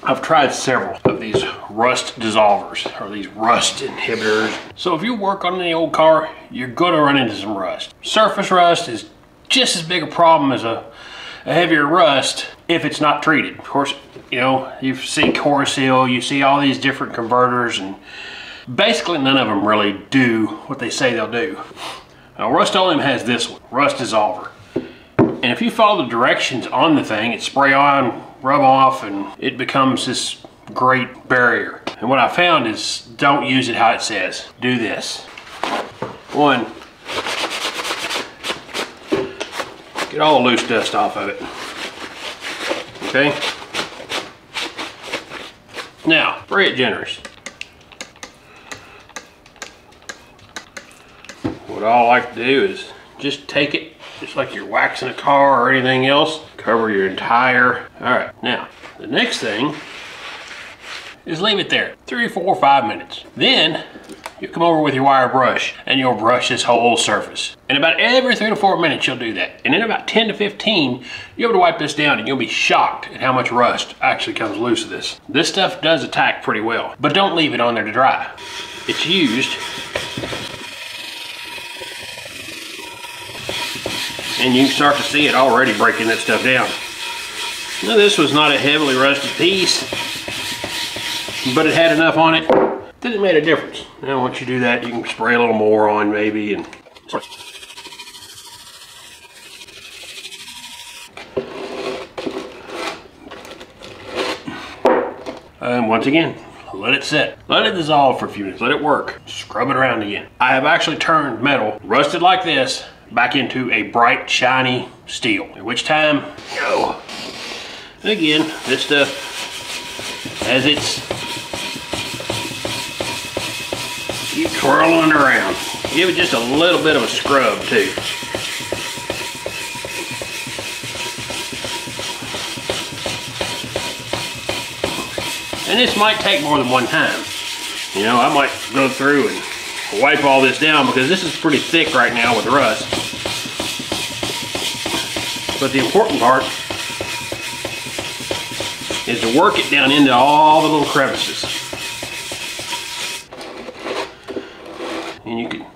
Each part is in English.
I've tried several of these rust dissolvers or these rust inhibitors. So if you work on any old car, you're gonna run into some rust. Surface rust is just as big a problem as a heavier rust if it's not treated. Of course, you know, you see core seal, you see all these different converters, and basically none of them really do what they say they'll do. Now, Rust-Oleum has this one, rust dissolver. And if you follow the directions on the thing, it spray on, rub off, and it becomes this great barrier. And what I found is don't use it how it says. Do this. One, get all the loose dust off of it. Okay? Now, spray it generous. What I like to do is just take it, just like you're waxing a car or anything else, cover your entire, all right. Now, the next thing is leave it there, 3, 4, 5 minutes. Then, you come over with your wire brush and you'll brush this whole surface. And about every 3 to 4 minutes you'll do that. And in about 10 to 15, you'll be able to wipe this down and you'll be shocked at how much rust actually comes loose of this. This stuff does attack pretty well, but don't leave it on there to dry. It's used, and you can start to see it already breaking that stuff down. Now, this was not a heavily rusted piece, but it had enough on it that it made a difference. Now once you do that, you can spray a little more on maybe, and once again, let it set. Let it dissolve for a few minutes, let it work. Scrub it around again. I have actually turned metal, rusted like this, back into a bright, shiny steel. At which time, go. Again, this stuff, as it's, keep twirling around. Give it just a little bit of a scrub too. And this might take more than one time. You know, I might go through and wipe all this down because this is pretty thick right now with rust. But the important part is to work it down into all the little crevices. And you can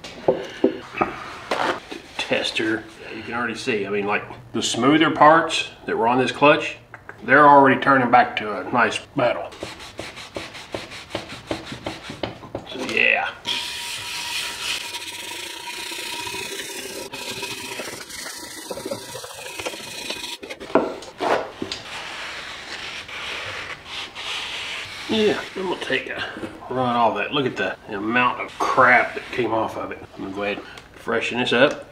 tester, you can already see, I mean, like the smoother parts that were on this clutch, they're already turning back to a nice metal. So yeah. Yeah, I'm gonna take a run all that. Look at the amount of crap that came off of it. I'm gonna go ahead and freshen this up.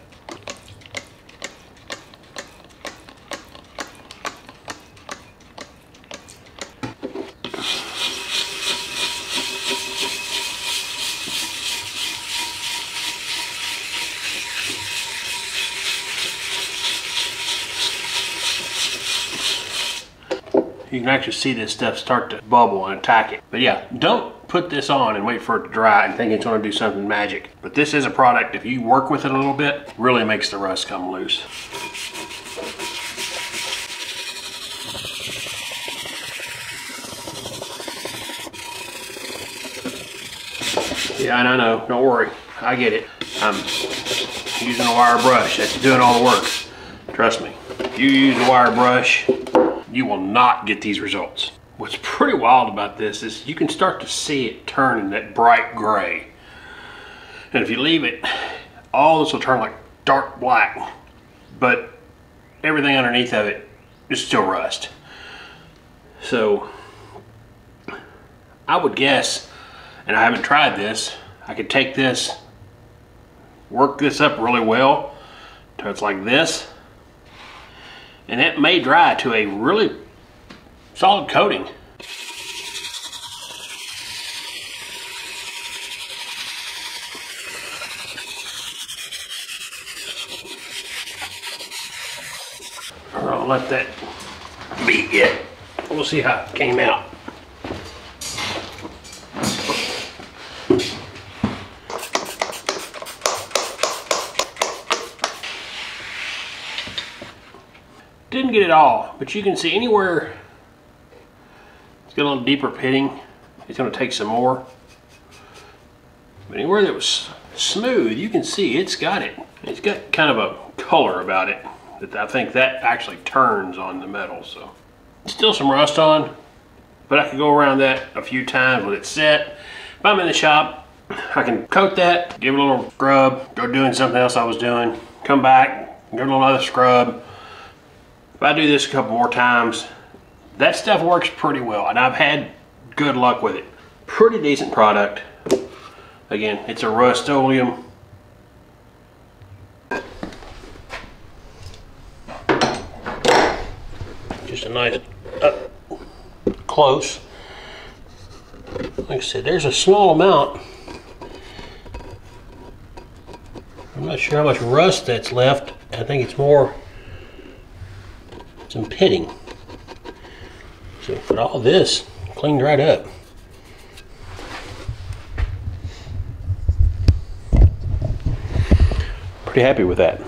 You can actually see this stuff start to bubble and attack it. But yeah, don't put this on and wait for it to dry and think it's gonna do something magic. But this is a product, if you work with it a little bit, really makes the rust come loose. Yeah, I know, don't worry, I get it. I'm using a wire brush, that's doing all the work. Trust me, if you use a wire brush, you will not get these results. What's pretty wild about this is you can start to see it turn that bright gray. And if you leave it, all this will turn like dark black, but everything underneath of it is still rust. So I would guess, and I haven't tried this, I could take this, work this up really well till it's like this, and it may dry to a really solid coating. I'll let that be it. We'll see how it came out. Didn't get it all, but you can see anywhere It's got a little deeper pitting. It's going to take some more. But anywhere that was smooth, you can see it's got it. It's got kind of a color about it that I think that actually turns on the metal. So still some rust on, but I can go around that a few times when it's set. If I'm in the shop, I can coat that, give it a little scrub, go doing something else I was doing, come back, give it a little other scrub. If I do this a couple more times, that stuff works pretty well, and I've had good luck with it. Pretty decent product. Again, it's a rust Oleum. Just a nice up close. Like I said, there's a small amount. I'm not sure how much rust that's left. I think it's more some pitting. So, but all this cleaned right up. Pretty happy with that.